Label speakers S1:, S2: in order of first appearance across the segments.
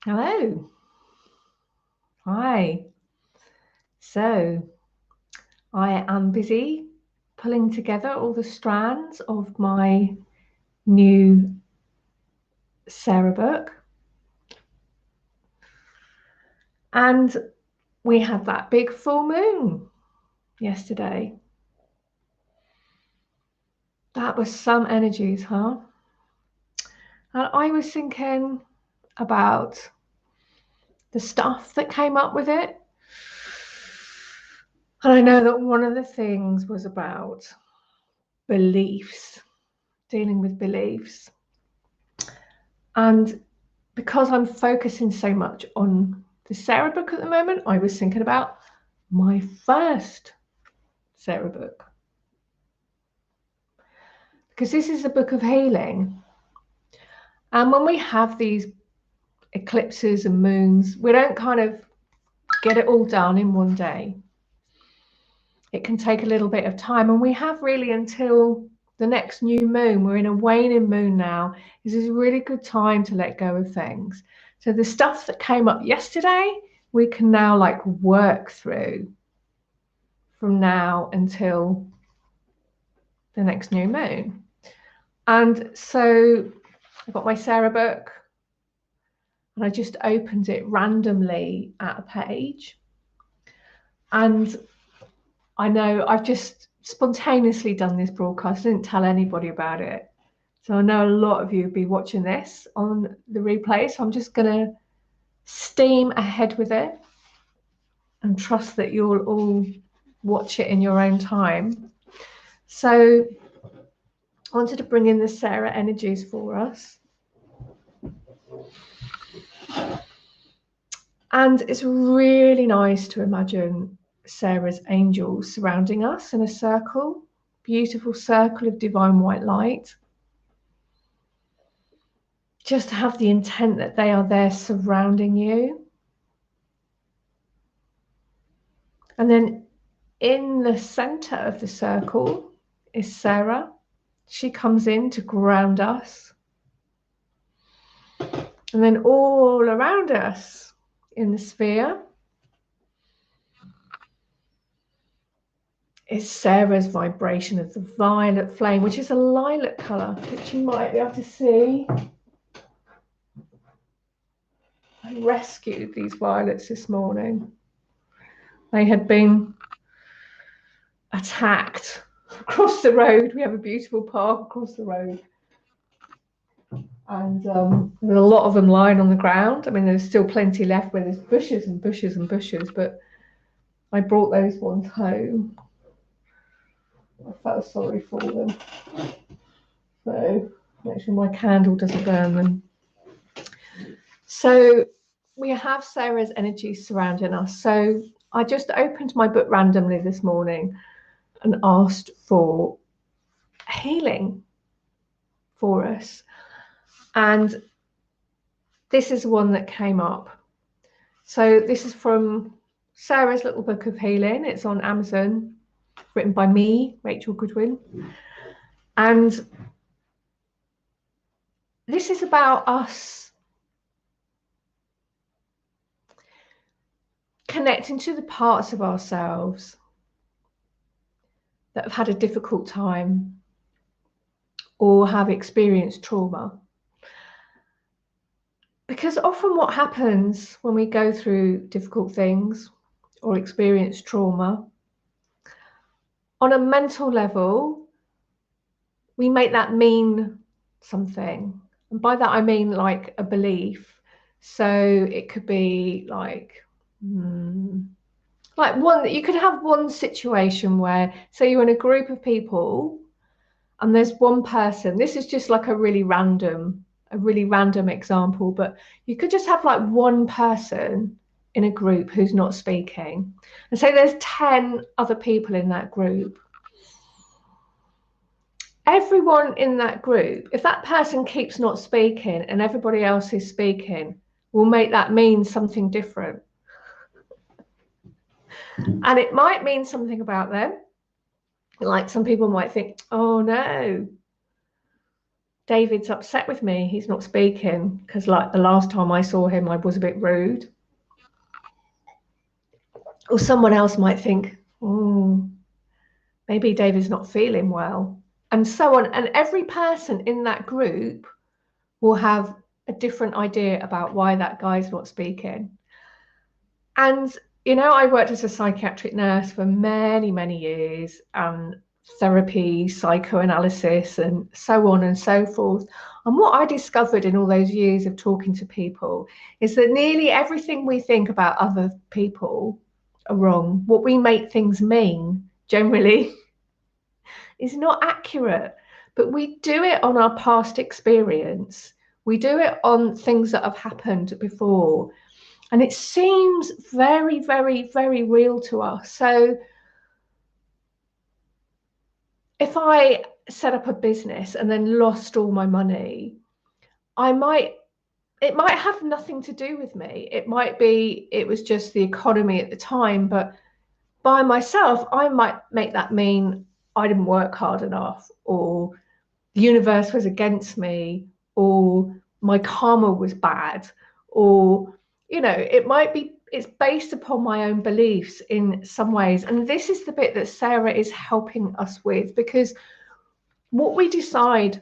S1: Hello. Hi. So I am busy pulling together all the strands of my new Sarah book. And we had that big full moon yesterday. That was some energies, huh? And I was thinking about the stuff that came up with it. And I know that one of the things was about beliefs, dealing with beliefs. And because I'm focusing so much on the Sarah book at the moment, I was thinking about my first Sarah book. Because this is a book of healing. And when we have these eclipses and moons, we don't kind of get it all done in one day. It can take a little bit of time. And we have really until the next new moon. We're in a waning moon now. This is a really good time to let go of things. So the stuff that came up yesterday, we can now like work through from now until the next new moon. And so I got my Sarah book and I just opened it randomly at a page. And I know I've just spontaneously done this broadcast, I didn't tell anybody about it. So I know a lot of you will be watching this on the replay. So I'm just going to steam ahead with it and trust that you'll all watch it in your own time. So I wanted to bring in the Sarah energies for us. And it's really nice to imagine Sarah's angels surrounding us in a circle, beautiful circle of divine white light. Just to have the intent that they are there surrounding you. And then in the center of the circle is Sarah. She comes in to ground us. And then all around us in the sphere is Sarah's vibration of the violet flame, which is a lilac color, which you might be able to see. I rescued these violets this morning. They had been attacked across the road. We have a beautiful park across the road. And there were a lot of them lying on the ground. I mean, there's still plenty left where there's bushes and bushes and bushes, but I brought those ones home. I felt sorry for them. So make sure my candle doesn't burn them. So we have Sarah's energy surrounding us. So I just opened my book randomly this morning and asked for healing for us. And this is one that came up. So this is from Sarah's Little Book of Healing. It's on Amazon, written by me, Rachel Goodwin. And this is about us connecting to the parts of ourselves that have had a difficult time or have experienced trauma. Because often what happens when we go through difficult things or experience trauma, on a mental level, we make that mean something. And by that I mean like a belief. So it could be like one, you could have one situation where, say you're in a group of people and there's one person, this is just like a really random example, but you could just have like one person in a group who's not speaking. And say there's 10 other people in that group. Everyone in that group, if that person keeps not speaking and everybody else is speaking, will make that mean something different. And it might mean something about them. Like some people might think, oh no, David's upset with me. He's not speaking because, like, the last time I saw him, I was a bit rude. Or someone else might think, oh, maybe David's not feeling well, and so on. And every person in that group will have a different idea about why that guy's not speaking. And, you know, I worked as a psychiatric nurse for many, many years, and therapy, psychoanalysis, and so on and so forth. And what I discovered in all those years of talking to people is that nearly everything we think about other people are wrong. What we make things mean generally is not accurate, but we do it on our past experience. We do it on things that have happened before. And it seems very, very, very real to us. So if I set up a business and then lost all my money, it might have nothing to do with me. It might be, it was just the economy at the time, but by myself, I might make that mean I didn't work hard enough, or the universe was against me, or my karma was bad, or, you know, it might be, it's based upon my own beliefs in some ways. And this is the bit that Sarah is helping us with, because what we decide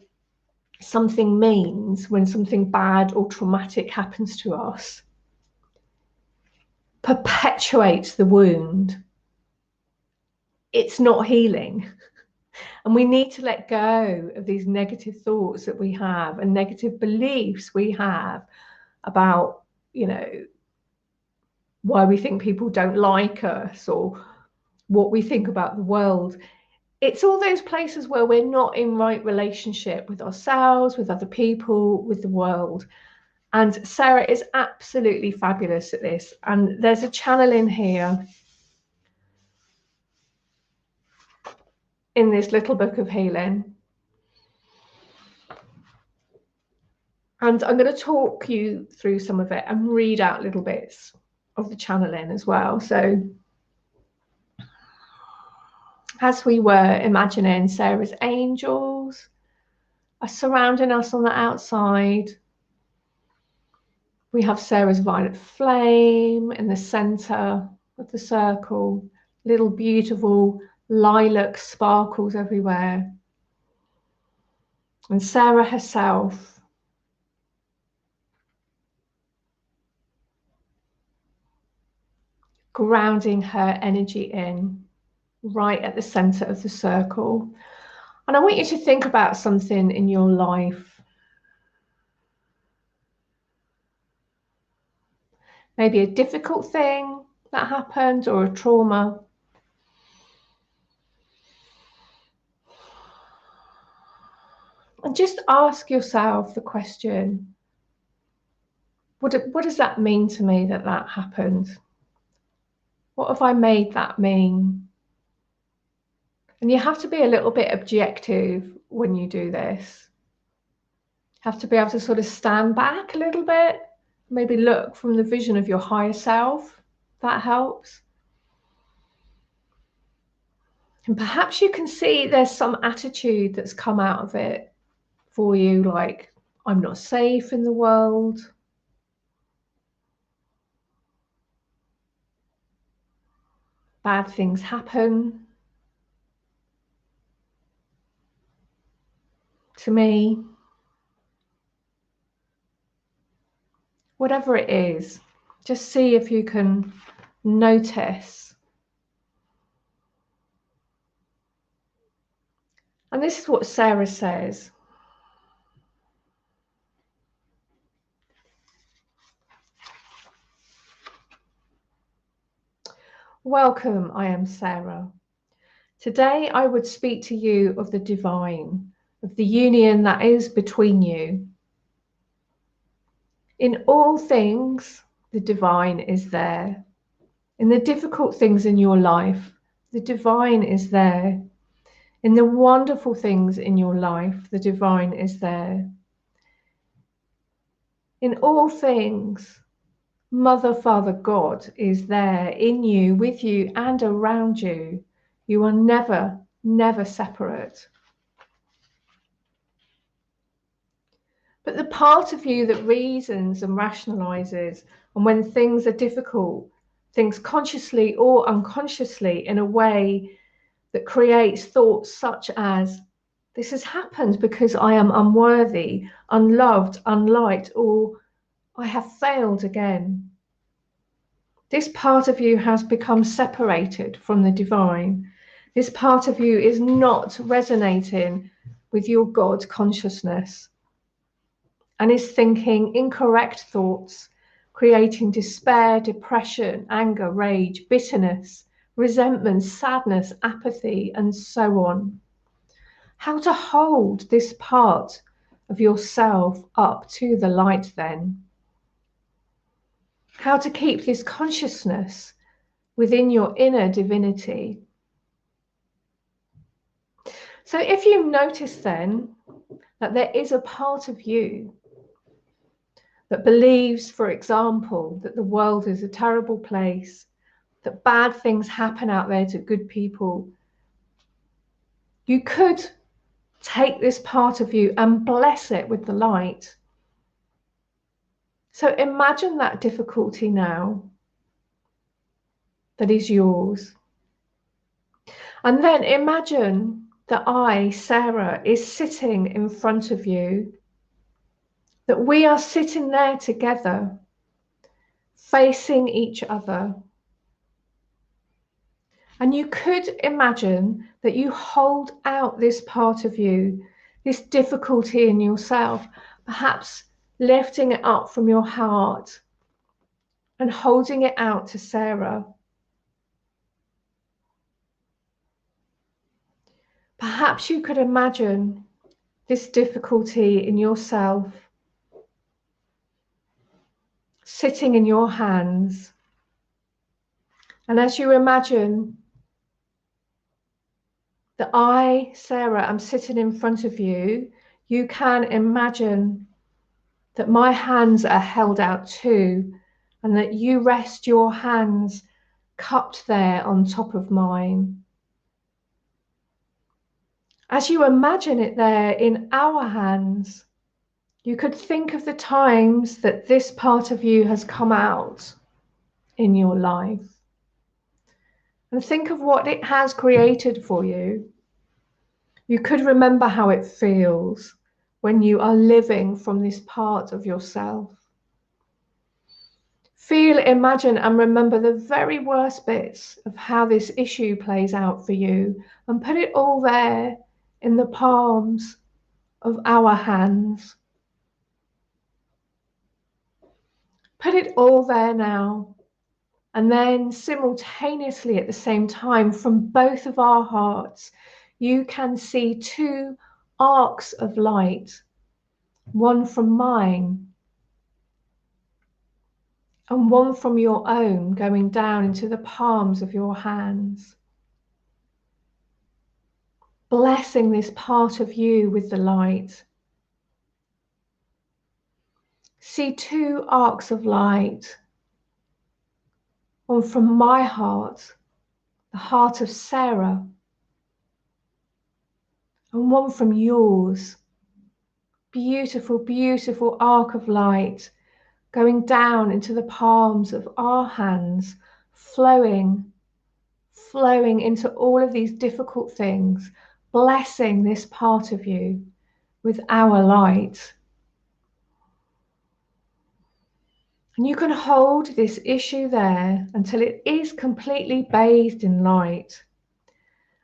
S1: something means when something bad or traumatic happens to us perpetuates the wound. It's not healing. And we need to let go of these negative thoughts that we have and negative beliefs we have about, you know, why we think people don't like us or what we think about the world. It's all those places where we're not in right relationship with ourselves, with other people, with the world. And Sarah is absolutely fabulous at this. And there's a channel in here in this little book of healing. And I'm going to talk you through some of it and read out little bits of the channeling as well. So as we were imagining, Sarah's angels are surrounding us on the outside. We have Sarah's violet flame in the center of the circle, little beautiful lilac sparkles everywhere. And Sarah herself, grounding her energy in right at the center of the circle. And I want you to think about something in your life. Maybe a difficult thing that happened or a trauma. And just ask yourself the question, what does that mean to me that happened? What have I made that mean? And you have to be a little bit objective when you do this. You have to be able to sort of stand back a little bit, maybe look from the vision of your higher self. That helps. And perhaps you can see there's some attitude that's come out of it for you, like, I'm not safe in the world. Bad things happen to me. Whatever it is, just see if you can notice. And this is what Sarah says. Welcome, I am Sarah. Today I would speak to you of the divine, of the union that is between you. In all things, the divine is there. In the difficult things in your life, the divine is there. In the wonderful things in your life, the divine is there. In all things, Mother, Father, God is there in you, with you, and around you. You are never, never separate. But the part of you that reasons and rationalizes, and when things are difficult, thinks consciously or unconsciously in a way that creates thoughts such as, this has happened because I am unworthy, unloved, unliked, or I have failed again. This part of you has become separated from the divine. This part of you is not resonating with your God consciousness and is thinking incorrect thoughts, creating despair, depression, anger, rage, bitterness, resentment, sadness, apathy, and so on. How to hold this part of yourself up to the light then? How to keep this consciousness within your inner divinity? So if you notice then that there is a part of you that believes, for example, that the world is a terrible place, that bad things happen out there to good people, you could take this part of you and bless it with the light. So imagine that difficulty now that is yours. And then imagine that I, Sarah, is sitting in front of you, that we are sitting there together, facing each other. And you could imagine that you hold out this part of you, this difficulty in yourself, perhaps lifting it up from your heart and holding it out to Sarah. Perhaps you could imagine this difficulty in yourself sitting in your hands. And as you imagine that I, Sarah, am sitting in front of you, you can imagine that my hands are held out too, and that you rest your hands cupped there on top of mine. As you imagine it there in our hands, you could think of the times that this part of you has come out in your life. And think of what it has created for you. You could remember how it feels when you are living from this part of yourself. Feel, imagine, and remember the very worst bits of how this issue plays out for you, and put it all there in the palms of our hands. Put it all there now. And then simultaneously at the same time, from both of our hearts, you can see two arcs of light, one from mine and one from your own, going down into the palms of your hands. Blessing this part of you with the light. See two arcs of light, one from my heart, the heart of Sarah, and one from yours. Beautiful, beautiful arc of light going down into the palms of our hands, flowing into all of these difficult things, blessing this part of you with our light. And you can hold this issue there until it is completely bathed in light,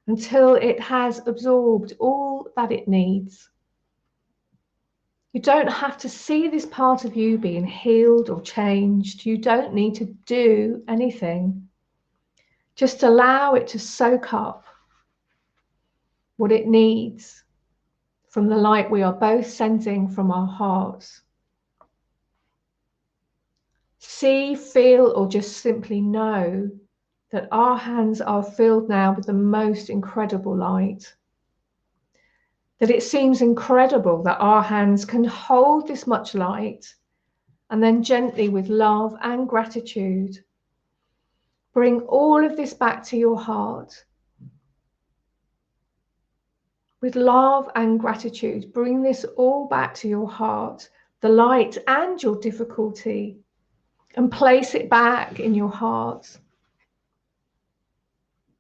S1: until it has absorbed all that it needs. You don't have to see this part of you being healed or changed. You don't need to do anything. Just allow it to soak up what it needs from the light we are both sending from our hearts. See, feel, or just simply know that our hands are filled now with the most incredible light. That it seems incredible that our hands can hold this much light, and then gently, with love and gratitude, bring all of this back to your heart. with love and gratitude. Bring this all back to your heart, the light and your difficulty, and place it back in your heart.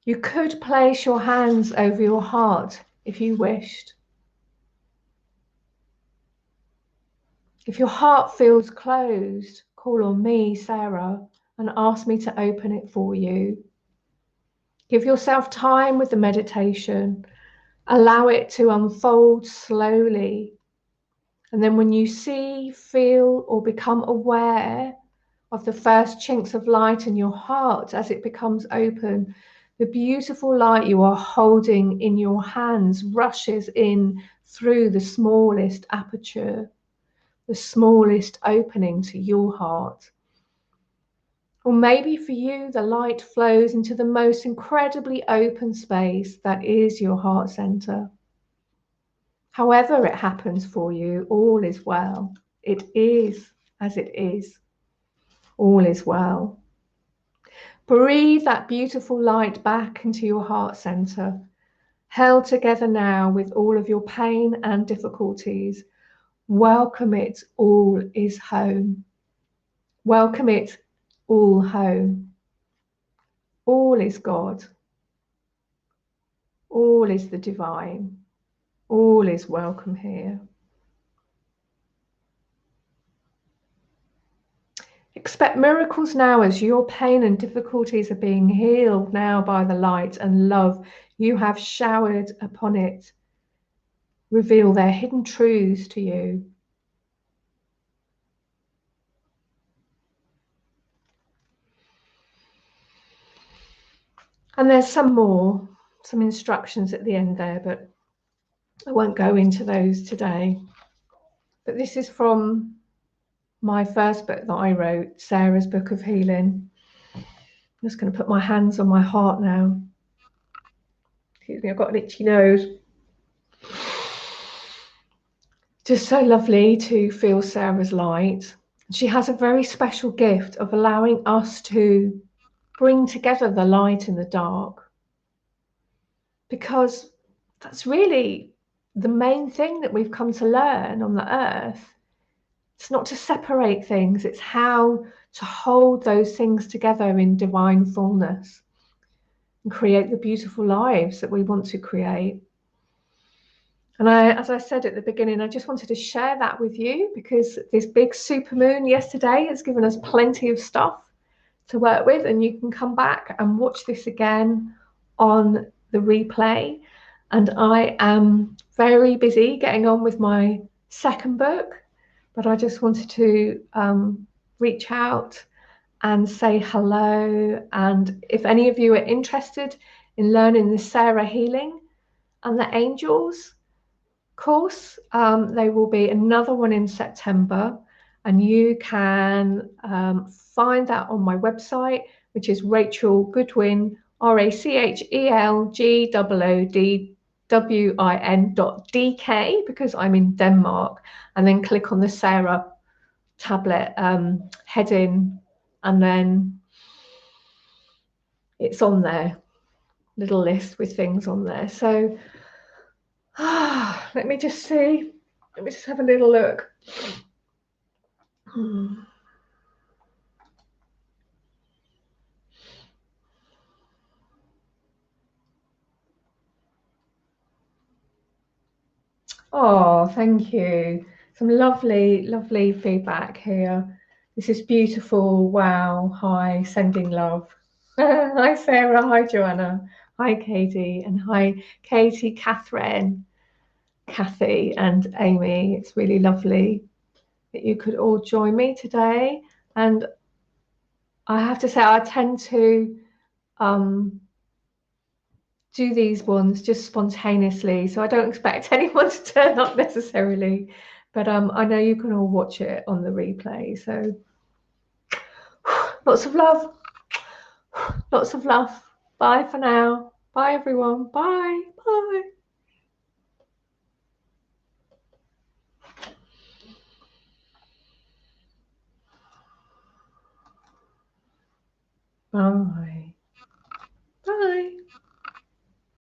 S1: You could place your hands over your heart if you wished. If your heart feels closed, call on me, Sarah, and ask me to open it for you. Give yourself time with the meditation. Allow it to unfold slowly. And then when you see, feel, or become aware of the first chinks of light in your heart as it becomes open, the beautiful light you are holding in your hands rushes in through the smallest aperture, the smallest opening to your heart. Or maybe for you, the light flows into the most incredibly open space that is your heart center. However it happens for you, all is well. It is as it is. All is well. Breathe that beautiful light back into your heart center, held together now with all of your pain and difficulties. Welcome it, all is home. Welcome it, all home. All is God. All is the divine. All is welcome here. Expect miracles now as your pain and difficulties are being healed now by the light and love you have showered upon it. Reveal their hidden truths to you. And there's some instructions at the end there, but I won't go into those today. But this is from my first book that I wrote, Sarah's Book of Healing. I'm just going to put my hands on my heart now. Excuse me, I've got an itchy nose. Just so lovely to feel Sarah's light. She has a very special gift of allowing us to bring together the light and the dark, because that's really the main thing that we've come to learn on the earth. It's not to separate things, it's how to hold those things together in divine fullness and create the beautiful lives that we want to create. And as I said at the beginning, I just wanted to share that with you because this big supermoon yesterday has given us plenty of stuff to work with, and you can come back and watch this again on the replay. And I am very busy getting on with my second book, but I just wanted to reach out and say hello. And if any of you are interested in learning the Sarah Healing and the Angels course, there will be another one in September, and you can find that on my website, which is Rachel Goodwin, RachelGoodwin.dk, because I'm in Denmark, and then click on the Sarah tablet heading, and then it's on there, little list with things on there. So let me just see. Let me just have a little look. Oh, thank you. Some lovely, lovely feedback here. This is beautiful. Wow. Hi, sending love. Hi, Sarah. Hi, Joanna. Hi, Katie. And hi, Katie, Catherine, Kathy, and Amy. It's really lovely that you could all join me today. And I have to say, I tend to do these ones just spontaneously, so I don't expect anyone to turn up necessarily, but I know you can all watch it on the replay. So lots of love, lots of love. Bye for now. Bye everyone. Bye. Bye. Oh.